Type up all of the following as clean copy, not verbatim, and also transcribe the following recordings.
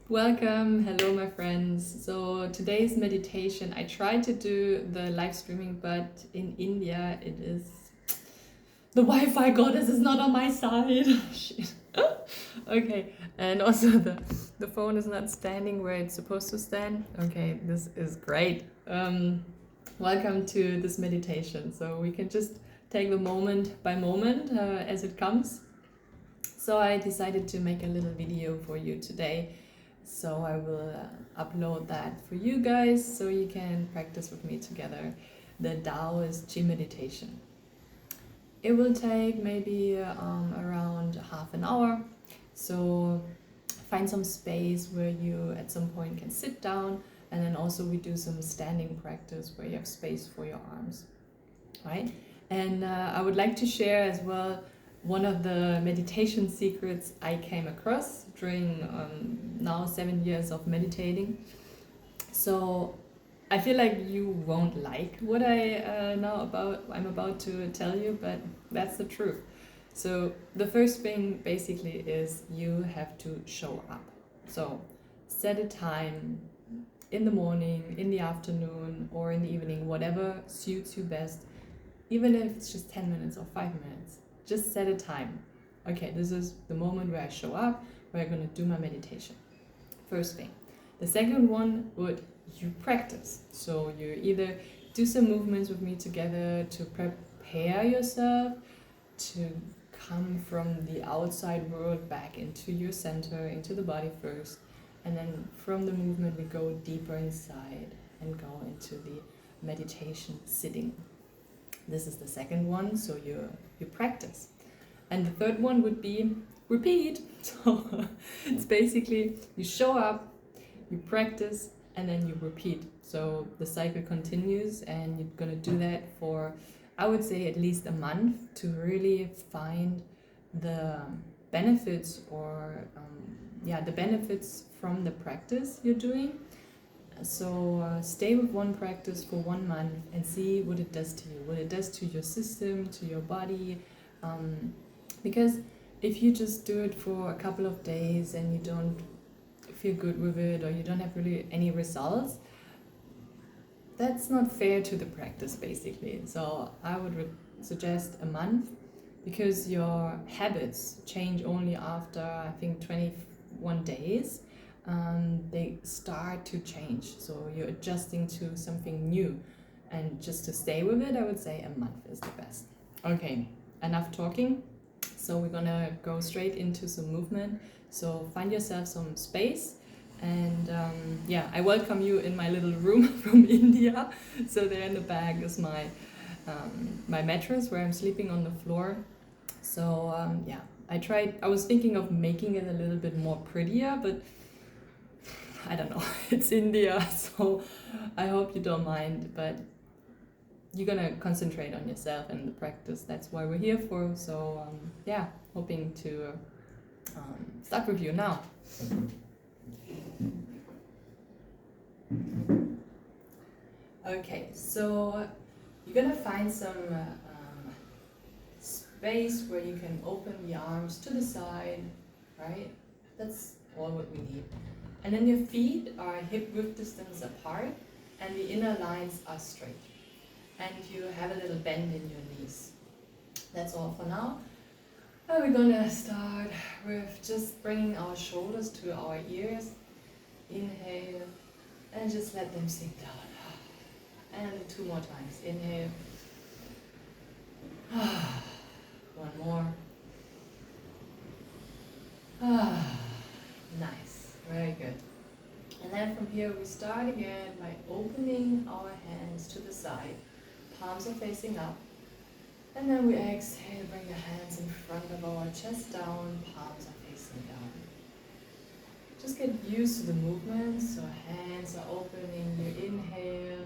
Welcome, hello my friends. So today's meditation, I tried to do the live streaming, but in India it is the Wi-Fi goddess is not on my side. Shit. Okay, and also the phone is not standing where it's supposed to stand. Okay, this is great. Welcome to this meditation. So we can just take the moment by moment as it comes. So I decided to make a little video for you today. So I will upload that for you guys so you can practice with me together the Taoist Chi Meditation. It will take maybe around half an hour. So find some space where you at some point can sit down, and then also we do some standing practice where you have space for your arms, right? And I would like to share as well one of the meditation secrets I came across during now 7 years of meditating. So I feel like you won't like what I'm about to tell you, but that's the truth. So the first thing basically is you have to show up. So set a time in the morning, in the afternoon, or in the evening, whatever suits you best, even if it's just 10 minutes or 5 minutes. Just set a time. Okay, this is the moment where I show up, where I'm going to do my meditation. First thing. The second one would you practice. So you either do some movements with me together to prepare yourself to come from the outside world back into your center, into the body first. And then from the movement, we go deeper inside and go into the meditation sitting. This is the second one, so you practice. And the third one would be repeat. So it's basically you show up, you practice, and then you repeat. So the cycle continues, and you're gonna do that for, I would say, at least a month to really find the benefits or the benefits from the practice you're doing. So stay with one practice for 1 month and see what it does to you, what it does to your system, to your body. Because if you just do it for a couple of days and you don't feel good with it, or you don't have really any results, that's not fair to the practice basically. So I would suggest a month, because your habits change only after I think 21 days. They start to change, so you're adjusting to something new, and just to stay with it, I would say a month is the best. Okay, enough talking. So we're gonna go straight into some movement. So find yourself some space, and I welcome you in my little room from India. So there in the back is my mattress where I'm sleeping on the floor. So I was thinking of making it a little bit more prettier, but I don't know, it's India, so I hope you don't mind, but you're gonna concentrate on yourself and the practice. That's why we're here for. So hoping to start with you now. Okay, so you're gonna find some space where you can open the arms to the side, right? That's all what we need. And then your feet are hip width distance apart, and the inner lines are straight. And you have a little bend in your knees. That's all for now. And we're gonna start with just bringing our shoulders to our ears. Inhale, and just let them sink down. And 2 more times. Inhale. 1 more. Nice, very good. And then from here we start again by opening our hands to the side. Palms are facing up. And then we exhale, bring the hands in front of our chest down, palms are facing down. Just get used to the movement, so hands are opening, you inhale,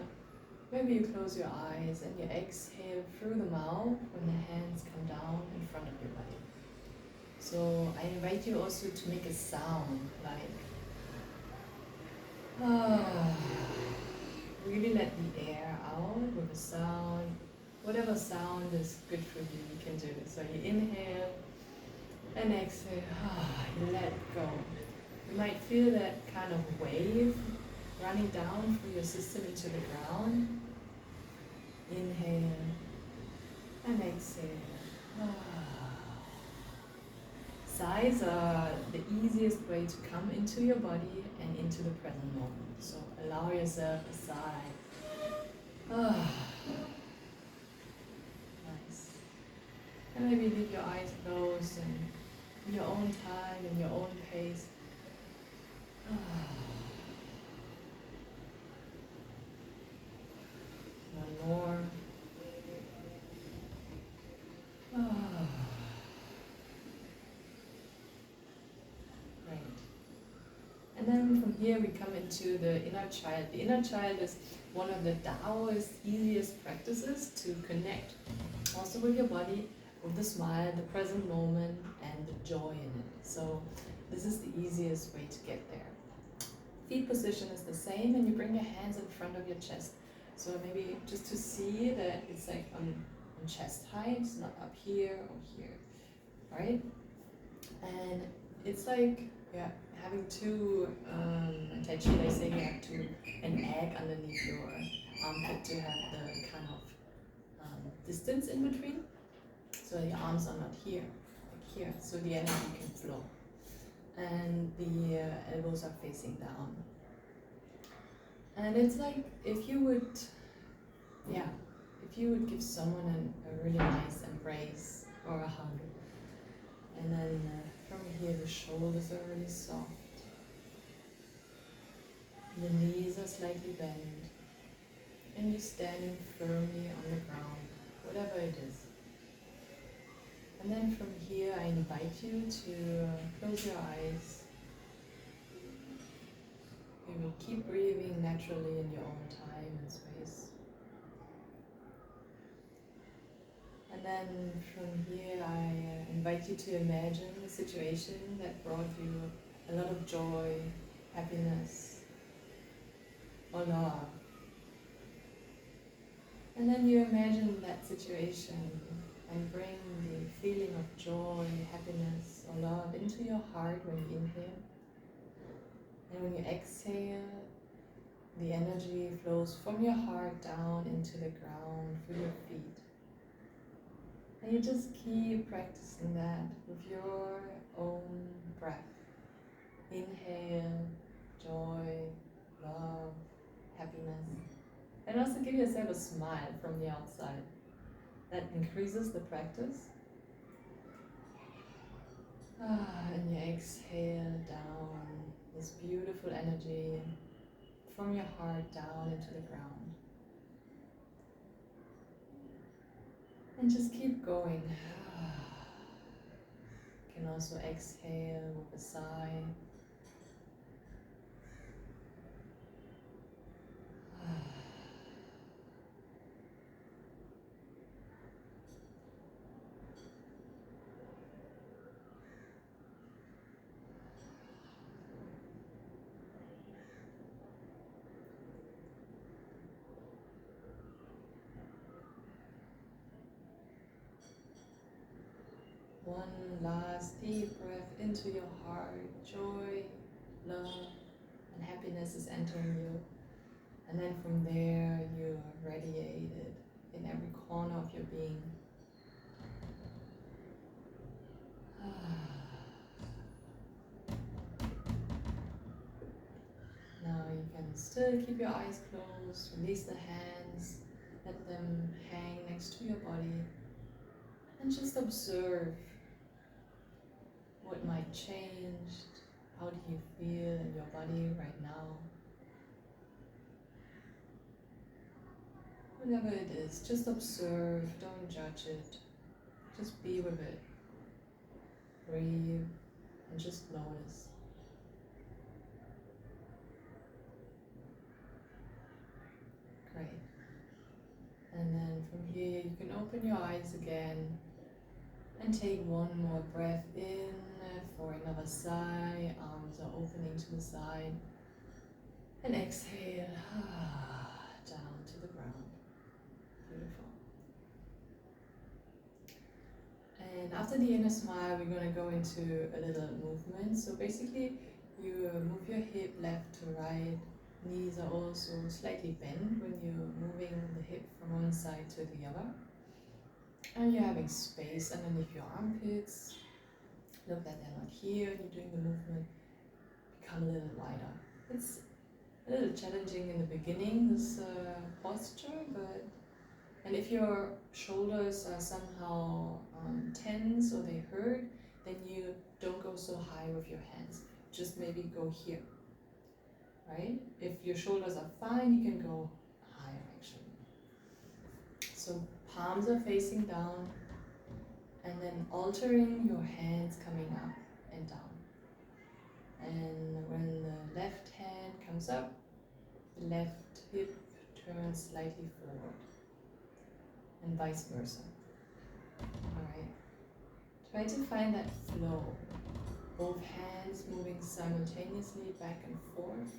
maybe you close your eyes and you exhale through the mouth when the hands come down in front of your body. So I invite you also to make a sound like really let the air out with a sound. Whatever sound is good for you, you can do it. So you inhale and exhale, you let go. You might feel that kind of wave running down through your system into the ground. Inhale and exhale. Sighs are the easiest way to come into your body and into the present moment. So allow yourself a sigh. Nice. And maybe leave your eyes closed and in your own time, in your own pace. One more. Great. And then from here we come into the inner child. The inner child is one of the Taoist easiest practices to connect also with your body, with the smile, the present moment, and the joy in it. So this is the easiest way to get there. Feet position is the same, and you bring your hands in front of your chest. So maybe just to see that it's like on chest height, it's not up here or here, right? And it's like, yeah, having two, in Tai Chi they say you have an egg underneath your armpit to have the kind of distance in between. So the arms are not here, like here, so the energy can flow. And the elbows are facing down. And it's like if you would give someone a really nice embrace or a hug, and then from here the shoulders are really soft, the knees are slightly bent, and you're standing firmly on the ground, whatever it is. And then from here I invite you to close your eyes. You will keep breathing naturally in your own time and space. And then from here I invite you to imagine a situation that brought you a lot of joy, happiness, or love. And then you imagine that situation and bring the feeling of joy, happiness, or love into your heart when you inhale. And when you exhale, the energy flows from your heart down into the ground through your feet. And you just keep practicing that with your own breath. Inhale, joy, love, happiness. And also give yourself a smile from the outside. That increases the practice. And you exhale down this beautiful energy from your heart down into the ground. And just keep going. You can also exhale with a sigh. One last deep breath into your heart. Joy, love, and happiness is entering you. And then from there, you are radiated in every corner of your being. Now you can still keep your eyes closed, release the hands, let them hang next to your body, and just observe what might change. How do you feel in your body right now? Whatever it is, just observe, don't judge it, just be with it. Breathe and just notice. Great. And then from here you can open your eyes again and take one more breath in for another sigh. Arms are opening to the side. And exhale down to the ground. Beautiful. And after the inner smile, we're going to go into a little movement. So basically, You move your hip left to right. Knees are also slightly bent when you're moving the hip from one side to the other. And you're having space underneath your armpits. Look that they're not here. You're doing the movement. Become a little wider. It's a little challenging in the beginning, this posture, but and if your shoulders are somehow tense or they hurt, then you don't go so high with your hands. Just maybe go here, right? If your shoulders are fine, you can go higher actually. So palms are facing down, and then altering your hands coming up and down. And when the left hand comes up, the left hip turns slightly forward, and vice versa. Alright, try to find that flow. Both hands moving simultaneously back and forth.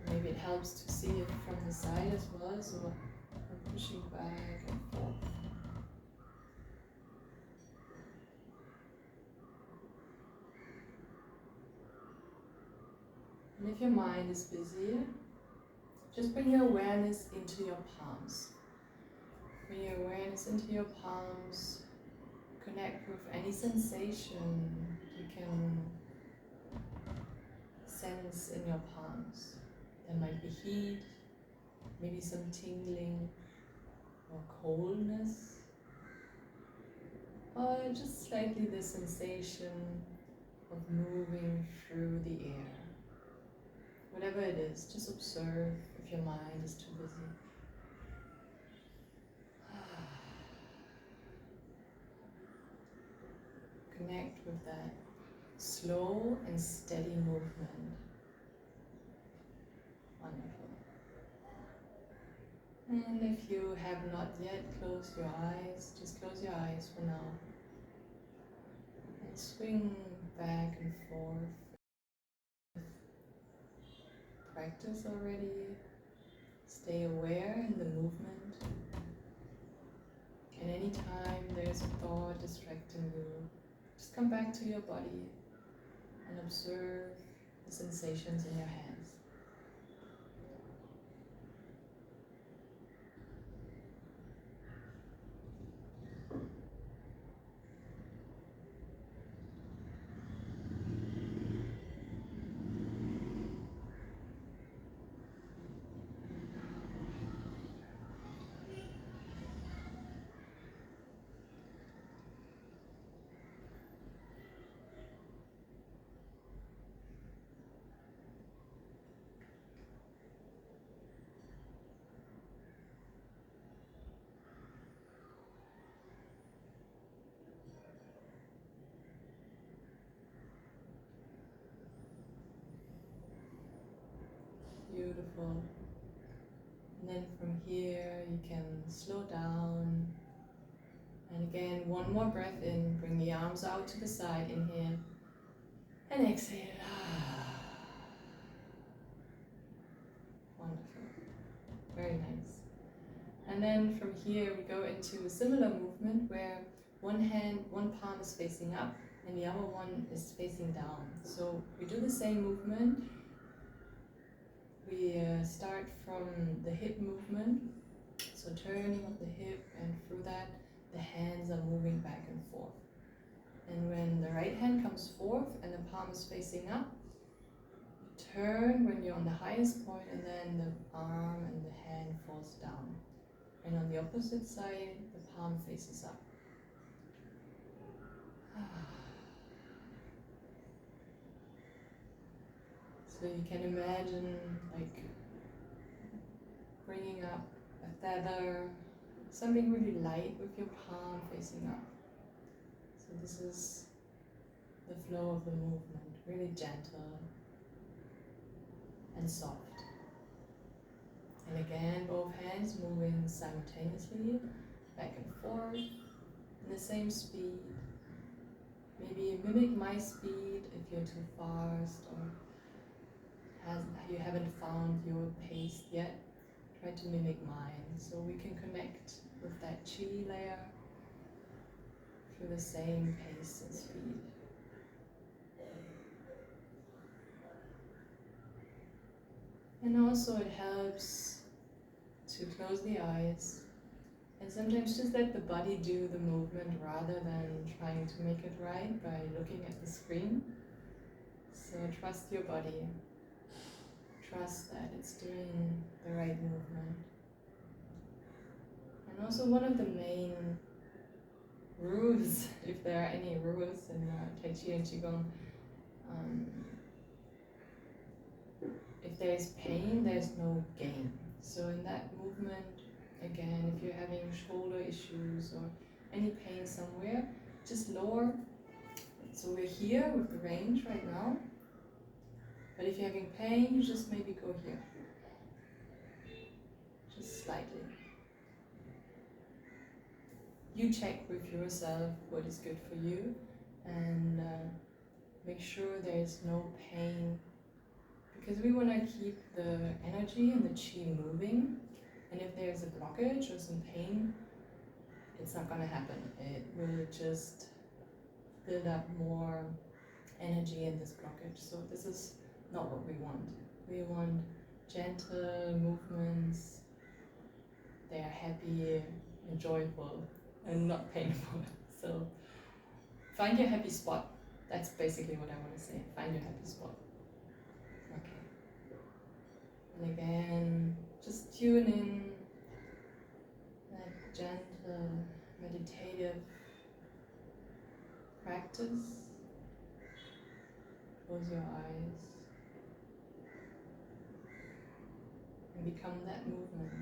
Maybe it helps to see it from the side as well, so I'm pushing back and forth. And if your mind is busy, just bring your awareness into your palms. Bring your awareness into your palms. Connect with any sensation you can sense in your palms. There might be heat, maybe some tingling or coldness, or just slightly the sensation of moving through the air. Whatever it is, just observe if your mind is too busy. Connect with that slow and steady movement. Wonderful. And if you have not yet closed your eyes, just close your eyes for now. And swing back and forth. Practice already. Stay aware in the movement. And anytime there's a thought distracting you, just come back to your body and observe the sensations in your hands. Beautiful. And then from here you can slow down. And again, one more breath in. Bring the arms out to the side. Inhale. And exhale. Wonderful. Very nice. And then from here we go into a similar movement where one palm is facing up and the other one is facing down. So we do the same movement. We start from the hip movement, so turning of the hip, and through that the hands are moving back and forth. And when the right hand comes forth and the palm is facing up, turn when you're on the highest point, and then the arm and the hand falls down. And on the opposite side, the palm faces up. So you can imagine like bringing up a feather, something really light with your palm facing up. So this is the flow of the movement, really gentle and soft. And again, both hands moving simultaneously, back and forth, in the same speed. Maybe mimic my speed if you're too fast or you haven't found your pace yet. Try to mimic mine so we can connect with that chi layer through the same pace and speed. And also it helps to close the eyes and sometimes just let the body do the movement rather than trying to make it right by looking at the screen. So trust your body. Trust that it's doing the right movement. And also one of the main rules, if there are any rules in Tai Chi and Qigong, if there is pain, there's no gain. So in that movement, again, if you're having shoulder issues or any pain somewhere, just lower. So we're here with the range right now. But if you're having pain, you just maybe go here. Just slightly. You check with yourself what is good for you and make sure there's no pain, because we want to keep the energy and the chi moving, and if there's a blockage or some pain, it's not going to happen. It will just build up more energy in this blockage. So this is not what we want. We want gentle movements. They are happy and joyful and not painful. So find your happy spot. That's basically what I want to say. Find your happy spot. Okay. And again, just tune in that gentle, meditative practice. Close your eyes and become that movement.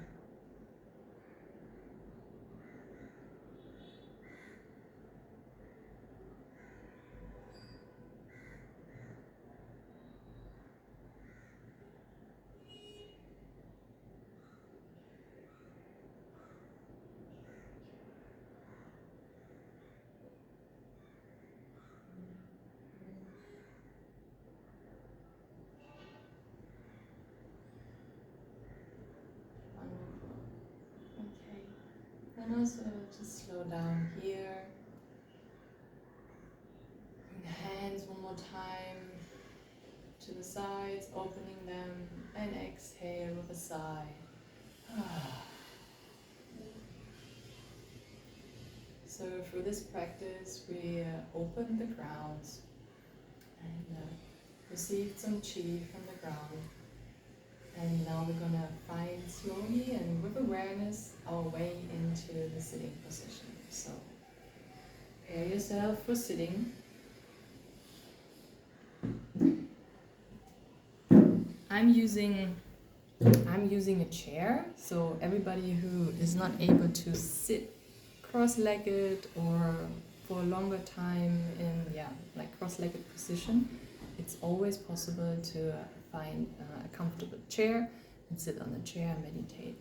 And also just slow down here. Bring the hands one more time to the sides, opening them, and exhale with a sigh. So for this practice, we opened the grounds and received some chi from the ground. And now we're going to find slowly and with awareness our way into the sitting position. So prepare yourself for sitting. I'm using a chair, so everybody who is not able to sit cross-legged or for a longer time in like cross-legged position, it's always possible to find a comfortable chair and sit on the chair and meditate.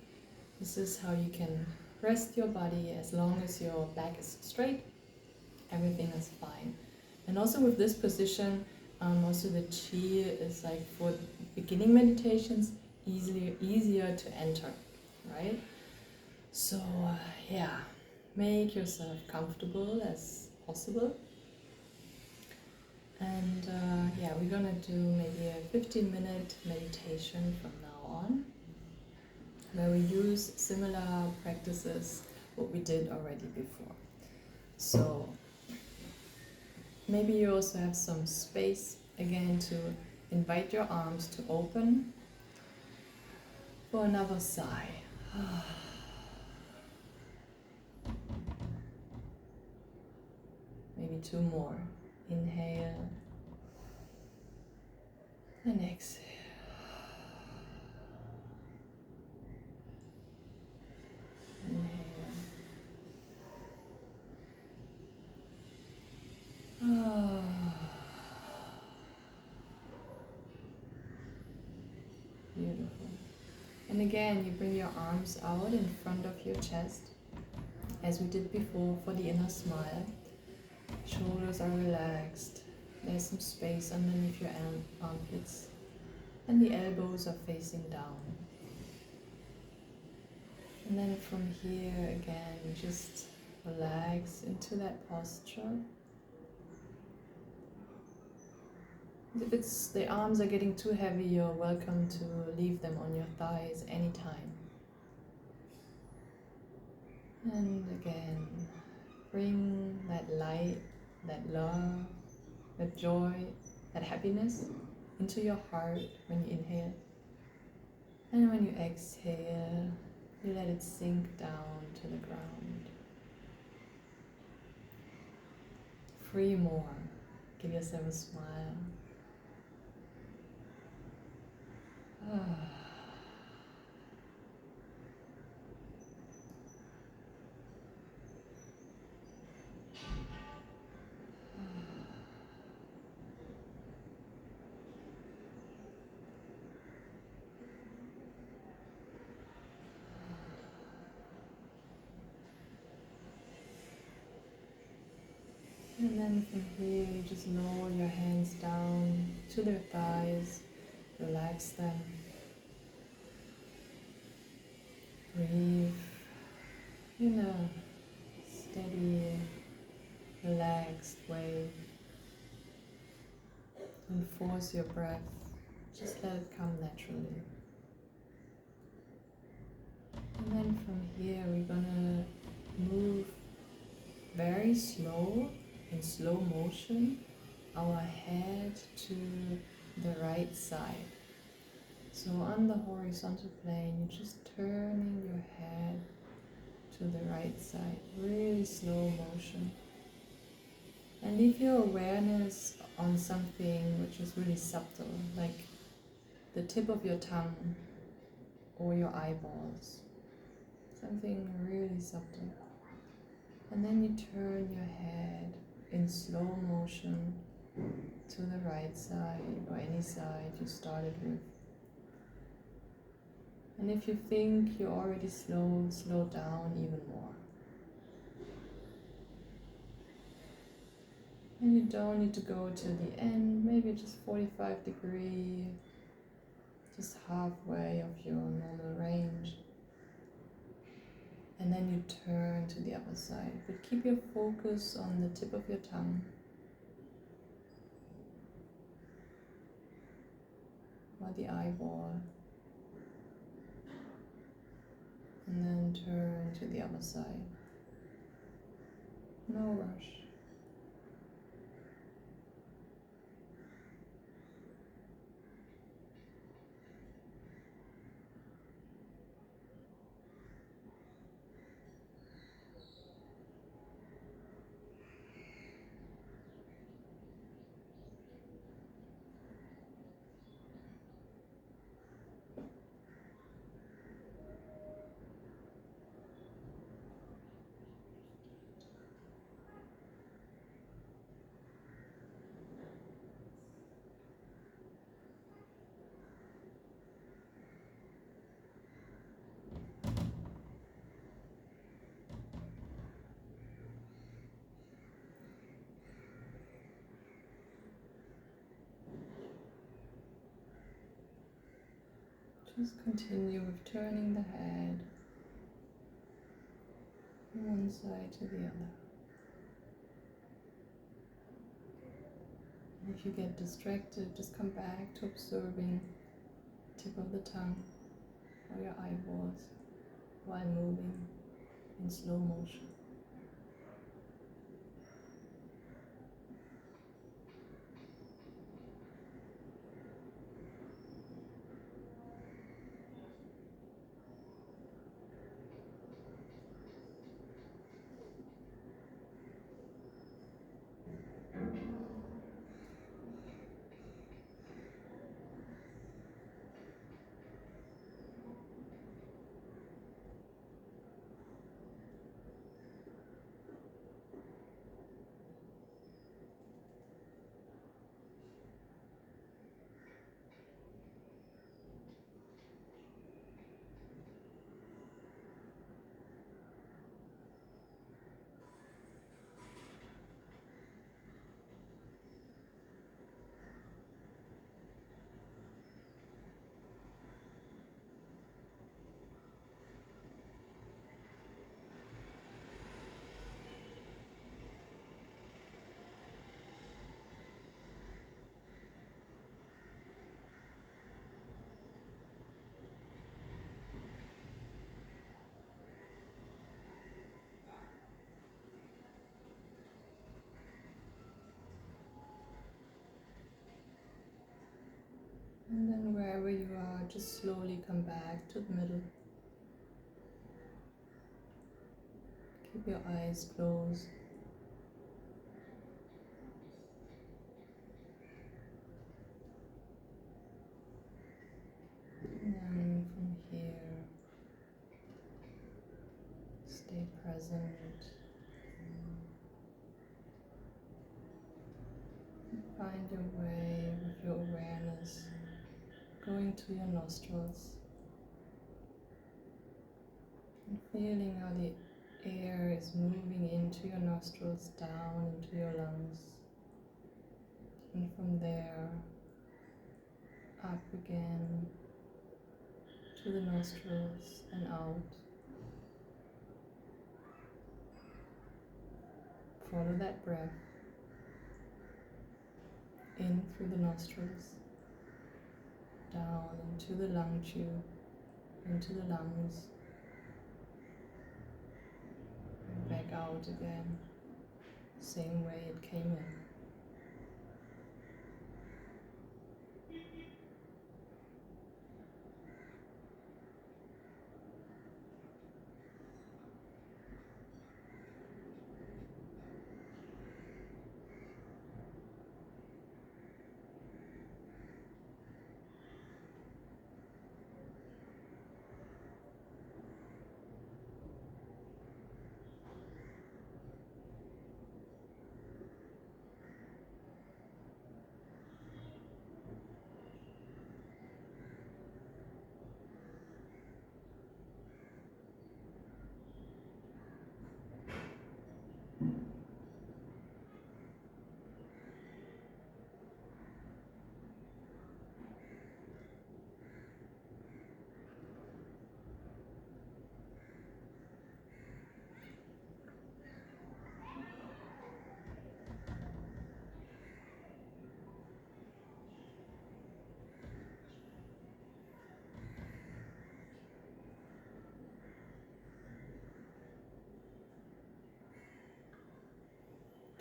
This is how you can rest your body as long as your back is straight. Everything is fine. And also with this position, also the chi is like for beginning meditations easier to enter, right? So make yourself comfortable as possible. And we're gonna do maybe a 15-minute meditation from now on, where we use similar practices what we did already before. So maybe you also have some space again to invite your arms to open for another sigh. Maybe two more. Inhale and exhale. Inhale. Beautiful. And again, you bring your arms out in front of your chest, as we did before for the inner smile. Shoulders are relaxed. There's some space underneath your armpits, and the elbows are facing down. And then from here again, just relax into that posture. If it's the arms are getting too heavy, you're welcome to leave them on your thighs anytime. And again, bring that light, that love, that joy, that happiness into your heart when you inhale. And when you exhale, you let it sink down to the ground. 3 more. Give yourself a smile. And then from here, you just lower your hands down to their thighs, relax them. Breathe in a steady, relaxed way. Don't force your breath, just let it come naturally. And then from here, we're gonna move very slow, in slow motion, our head to the right side. So on the horizontal plane, you're just turning your head to the right side, really slow motion. And leave your awareness on something which is really subtle, like the tip of your tongue or your eyeballs. Something really subtle. And then you turn your head in slow motion to the right side or any side you started with. And if you think you're already slow down even more. And you don't need to go to the end, maybe just 45 degrees, just halfway of your normal range. And then you turn to the other side, but keep your focus on the tip of your tongue. Or the eyeball. And then turn to the other side. No rush. Just continue with turning the head from one side to the other. And if you get distracted, just come back to observing the tip of the tongue or your eyeballs while moving in slow motion. just slowly come back to the middle. Keep your eyes closed. And then from here, stay present. Find your way with your awareness going to your nostrils and feeling how the air is moving into your nostrils, down into your lungs, and from there up again to the nostrils and out. Follow that breath in through the nostrils, down into the lung tube, into the lungs, and back out again, same way it came in.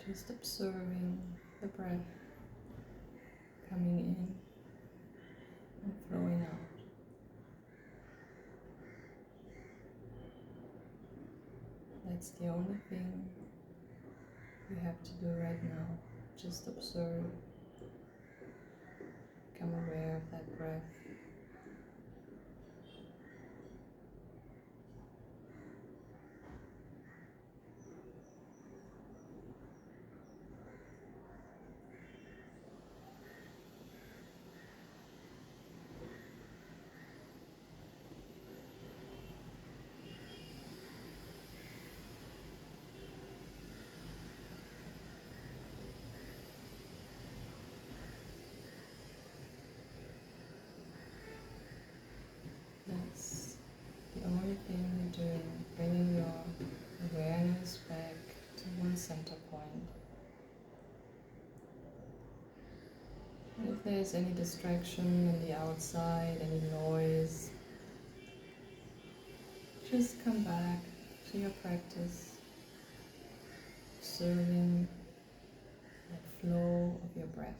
Just observing the breath coming in and flowing out. That's the only thing you have to do right now. Just observe, become aware of that breath. That's the only thing you're doing, bringing your awareness back to one center point. And if there's any distraction in the outside, any noise, just come back to your practice, observing the flow of your breath.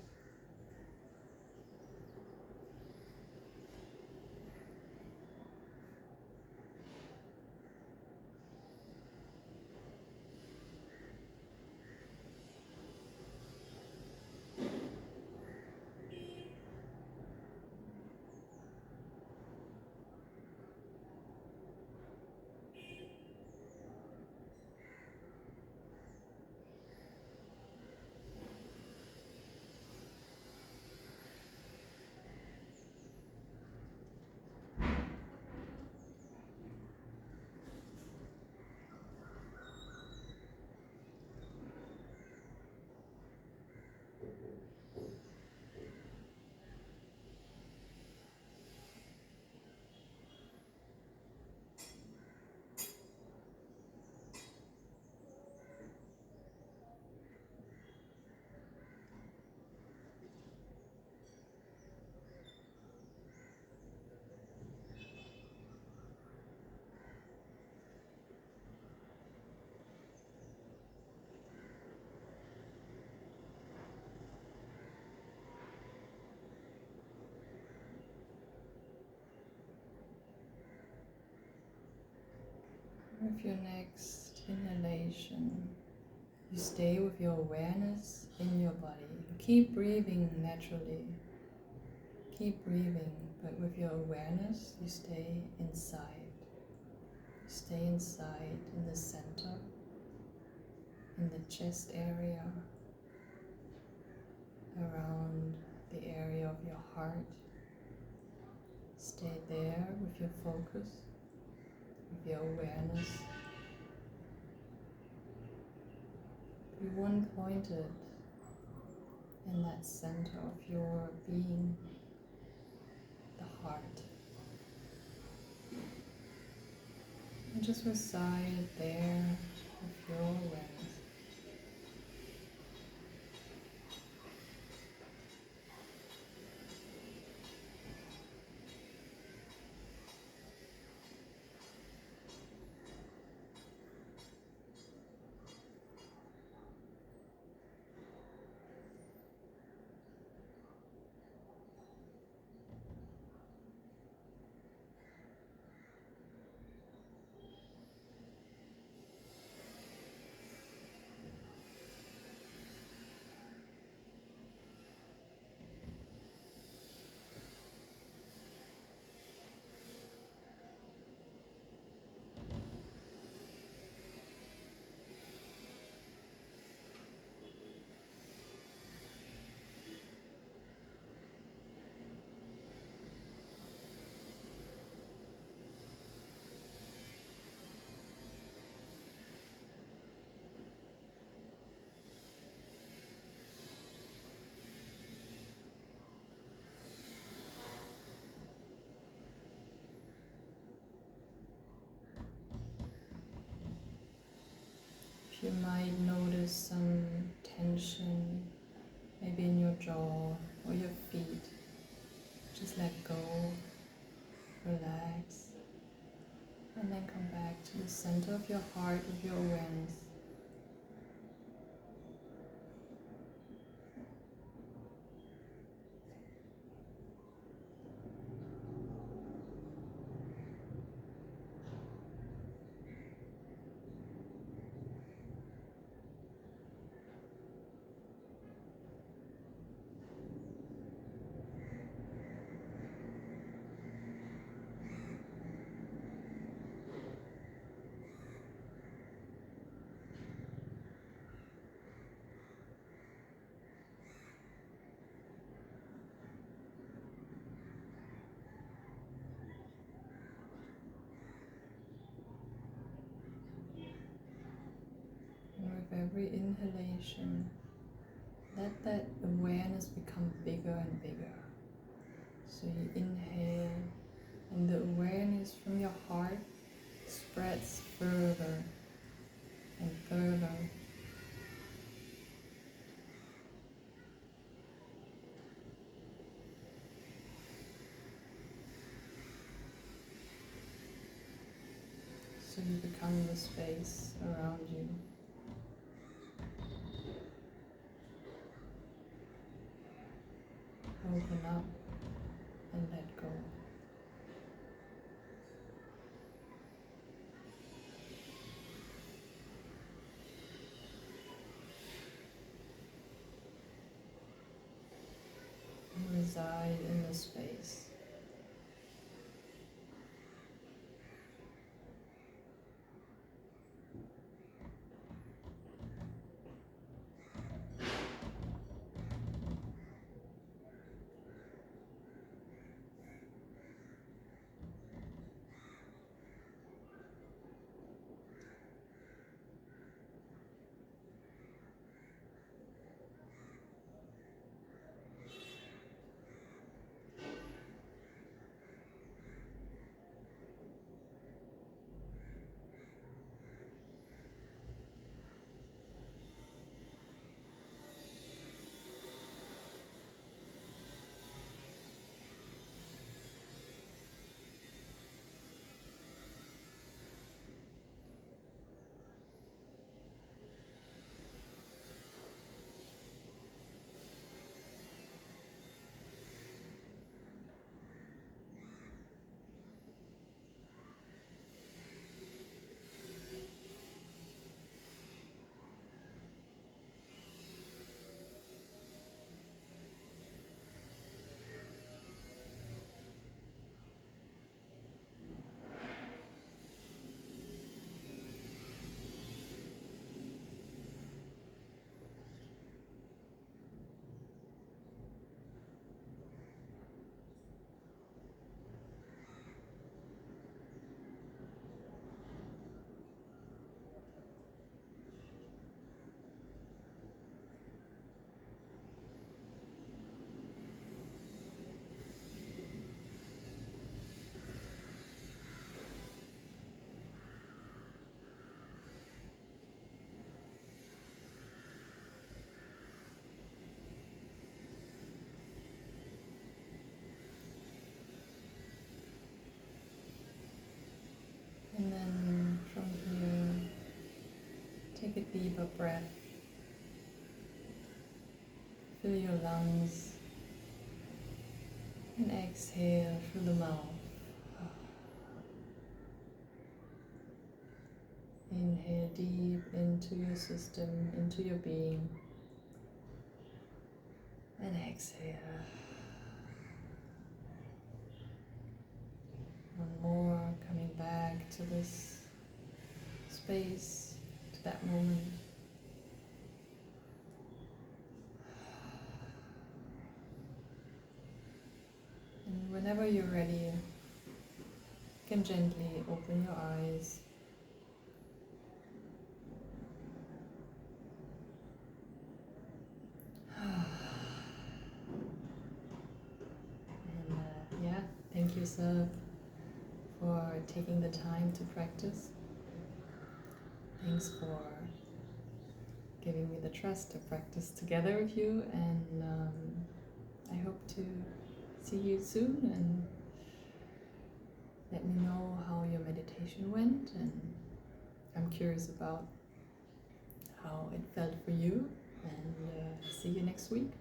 With your next inhalation, you stay with your awareness in your body. Keep breathing naturally. Keep breathing, but with your awareness, you stay inside. Stay inside in the center, in the chest area, around the area of your heart. Stay there with your focus, with your awareness. Be one-pointed in that center of your being, the heart. And just reside there with your awareness. You might notice some tension, maybe in your jaw or your feet. Just let go, relax, and then come back to the center of your heart with your awareness. And with every inhalation, let that awareness become bigger and bigger. So you inhale, and the awareness from your heart spreads further and further. So you become the space around you. Open up and let go. And reside in the space. deeper breath. Fill your lungs and exhale through the mouth. Inhale deep into your system, into your being, and exhale. One more, coming back to this space, to that moment. And whenever you're ready, you can gently open your eyes. And thank yourself for taking the time to practice. Thanks for giving me the trust to practice together with you, and I hope to see you soon, and let me know how your meditation went, and I'm curious about how it felt for you, and see you next week.